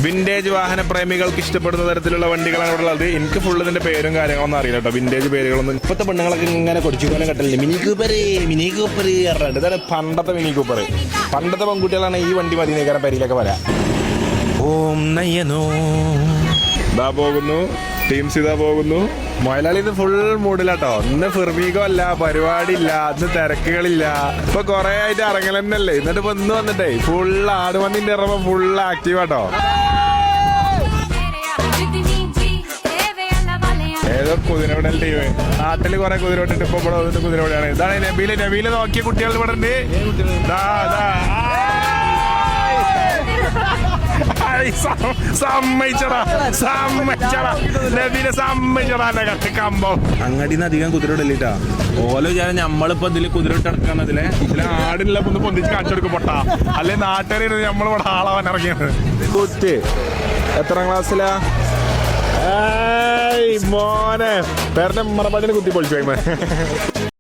Vintage വാഹന പ്രേമികൾക്ക് ഇഷ്ടപ്പെടുന്ന തരത്തിലുള്ള വണ്ടികളാണ് ഇവിടെ ഉള്ളത്. എനിക്ക് ഫുള്ള് ഇതിന്റെ പേരും കാര്യങ്ങളൊന്നും അറിയില്ല കേട്ടോ. വിന്റേജ് പേരുകളൊന്നും. ഇപ്പോഴത്തെ പെണ്ണുങ്ങളൊക്കെ ഇങ്ങനെ കൊടിച്ചുപോലെ കെട്ടില്ലേ, മിനി കൂപ്പർ പറഞ്ഞിട്ട്. ഇതാണ് പണ്ടത്തെ മിനി കൂപ്പർ. പണ്ടത്തെ പെൺകുട്ടികളാണ് ഈ വണ്ടി മതി നേരം പരിയിലൊക്കെ വരാം. ഓം നയ്യനോ ഇതാ പോകുന്നു, ടീംസ് ഇതാ പോകുന്നു. മൊയലാളി ഇത് ഫുൾ മൂഡിലാട്ടോ. ഇന്ന് ഫിർമീഗോ അല്ല, പരിപാടി ഇല്ല, ഇന്ന് തിരക്കുകളില്ല. ഇപ്പൊ കൊറേ ആയിട്ട് ഇറങ്ങലെന്നല്ലേ. എന്നിട്ട് ഇപ്പൊ ഇന്ന് വന്നിട്ടേ ഫുൾ ആടുമന്നിന്റെ ഇറങ്ങുമ്പോ ഫുൾ ആക്റ്റീവാട്ടോ. ഏതോ കുതിരവിടൽ ടീം നാട്ടില് കുറെ കുതിരവിട്ടിട്ട് ഇപ്പൊ ഇവിടെ വന്നിട്ട് കുതിരവിടാണ്. ഇതാണ് നബീല് നോക്കിയ കുട്ടികൾ ഇവിടെ ഉണ്ട്. അങ്ങടിന്ന് അധികം കുതിര ഇടല്ലിട്ടാ. ഓല വിചാരം ഞമ്മളിപ്പോ ഇതില് കുതിര ഇട്ട് നടക്കാണ്. ഇതിലെ ആടില്ല ഒന്ന് പൊന്തിച്ച് കാണിച്ചെടുക്കും പൊട്ടാ. അല്ലെ നാട്ടുകാർ നമ്മളിവിടെ ആളാവാൻ ഇറങ്ങിയത്. കുത്ത് എത്രാം ക്ലാസ്സിലാ മോനെ പേരുടെ മറപ്പാട്ടിന് കുത്തി പൊളിച്ചു.